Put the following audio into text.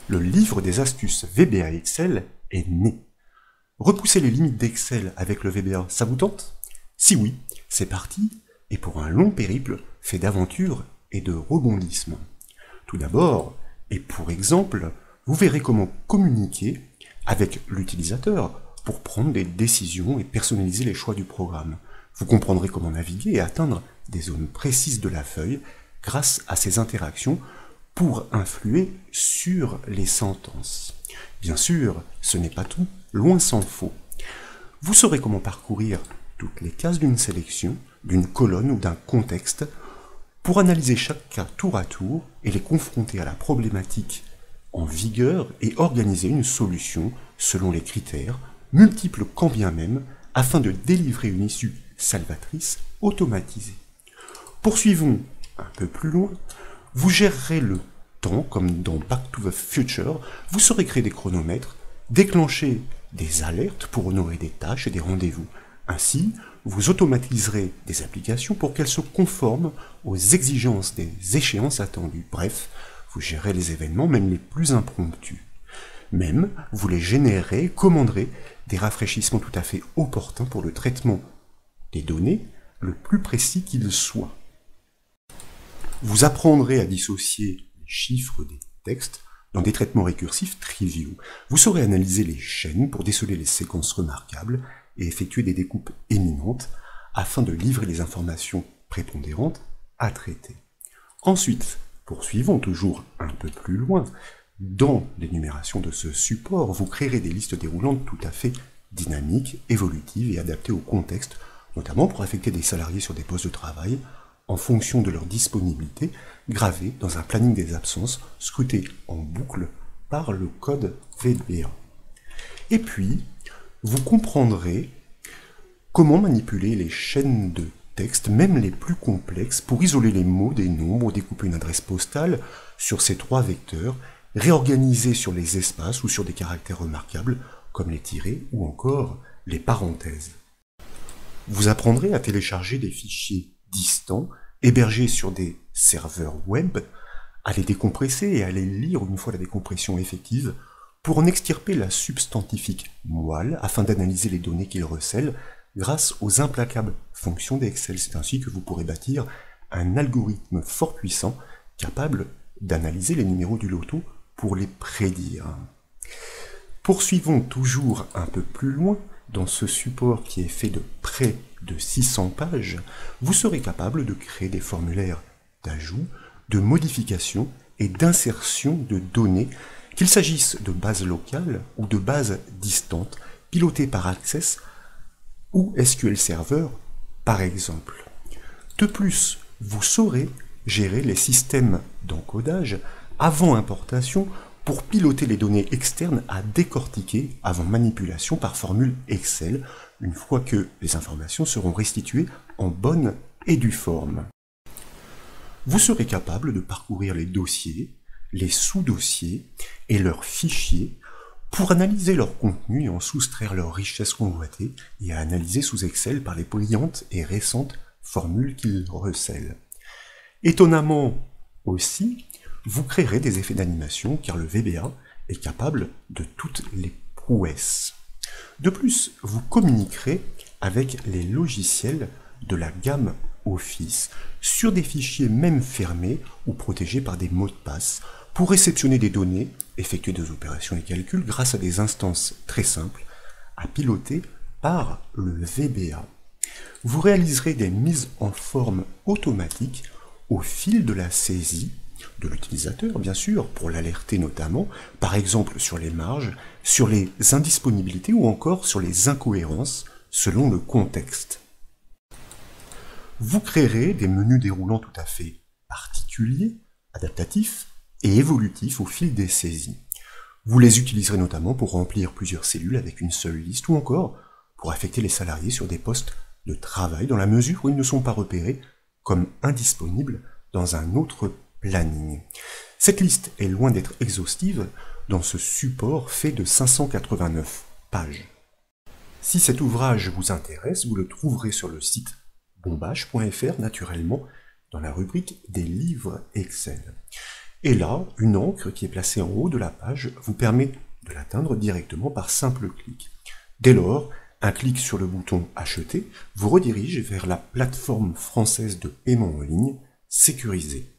le livre des astuces VBA Excel est né. Repousser les limites d'Excel avec le VBA, ça vous tente? Si oui, c'est parti, et pour un long périple fait d'aventures et de rebondissements. Tout d'abord, et pour exemple, vous verrez comment communiquer avec l'utilisateur pour prendre des décisions et personnaliser les choix du programme. Vous comprendrez comment naviguer et atteindre des zones précises de la feuille grâce à ces interactions pour influer sur les sentences. Bien sûr, ce n'est pas tout, loin s'en faut. Vous saurez comment parcourir toutes les cases d'une sélection, d'une colonne ou d'un contexte pour analyser chaque cas tour à tour et les confronter à la problématique en vigueur et organiser une solution selon les critères, multiples quand bien même, afin de délivrer une issue salvatrice automatisée. Poursuivons un peu plus loin. Vous gérerez le temps comme dans Back to the Future. Vous saurez créer des chronomètres, déclencher des alertes pour honorer des tâches et des rendez-vous. Ainsi, vous automatiserez des applications pour qu'elles se conforment aux exigences des échéances attendues. Bref, vous gérez les événements, même les plus impromptus. Même, vous les générez, commanderez des rafraîchissements tout à fait opportuns pour le traitement des données, le plus précis qu'il soit. Vous apprendrez à dissocier les chiffres des textes dans des traitements récursifs triviaux. Vous saurez analyser les chaînes pour déceler les séquences remarquables et effectuer des découpes éminentes afin de livrer les informations prépondérantes à traiter. Ensuite, poursuivons toujours un peu plus loin. Dans l'énumération de ce support, vous créerez des listes déroulantes tout à fait dynamiques, évolutives et adaptées au contexte, notamment pour affecter des salariés sur des postes de travail en fonction de leur disponibilité, gravée dans un planning des absences, scruté en boucle par le code VBA. Et puis, vous comprendrez comment manipuler les chaînes de texte, même les plus complexes, pour isoler les mots des nombres, découper une adresse postale sur ces trois vecteurs, réorganiser sur les espaces ou sur des caractères remarquables, comme les tirets ou encore les parenthèses. Vous apprendrez à télécharger des fichiers distants, hébergés sur des serveurs web, à les décompresser et à les lire une fois la décompression effective, pour en extirper la substantifique moelle afin d'analyser les données qu'il recèle grâce aux implacables fonctions d'Excel. C'est ainsi que vous pourrez bâtir un algorithme fort puissant capable d'analyser les numéros du loto pour les prédire. Poursuivons toujours un peu plus loin. Dans ce support qui est fait de près de 600 pages, vous serez capable de créer des formulaires d'ajout, de modification et d'insertion de données, qu'il s'agisse de bases locales ou de bases distantes, pilotées par Access ou SQL Server, par exemple. De plus, vous saurez gérer les systèmes d'encodage avant importation pour piloter les données externes à décortiquer avant manipulation par formule Excel, une fois que les informations seront restituées en bonne et due forme. Vous serez capable de parcourir les dossiers, les sous-dossiers et leurs fichiers pour analyser leur contenu et en soustraire leur richesse convoitée et à analyser sous Excel par les brillantes et récentes formules qu'ils recèlent. Étonnamment aussi, vous créerez des effets d'animation car le VBA est capable de toutes les prouesses. De plus, vous communiquerez avec les logiciels de la gamme Office sur des fichiers même fermés ou protégés par des mots de passe pour réceptionner des données, effectuer des opérations et calculs grâce à des instances très simples à piloter par le VBA. Vous réaliserez des mises en forme automatiques au fil de la saisie de l'utilisateur, bien sûr, pour l'alerter notamment, par exemple sur les marges, sur les indisponibilités ou encore sur les incohérences selon le contexte. Vous créerez des menus déroulants tout à fait particuliers, adaptatifs et évolutifs au fil des saisies. Vous les utiliserez notamment pour remplir plusieurs cellules avec une seule liste ou encore pour affecter les salariés sur des postes de travail dans la mesure où ils ne sont pas repérés comme indisponibles dans un autre planning. Cette liste est loin d'être exhaustive dans ce support fait de 589 pages. Si cet ouvrage vous intéresse, vous le trouverez sur le site bombache.fr naturellement dans la rubrique des livres Excel. Et là, une encre qui est placée en haut de la page vous permet de l'atteindre directement par simple clic. Dès lors, un clic sur le bouton Acheter vous redirige vers la plateforme française de paiement en ligne sécurisée.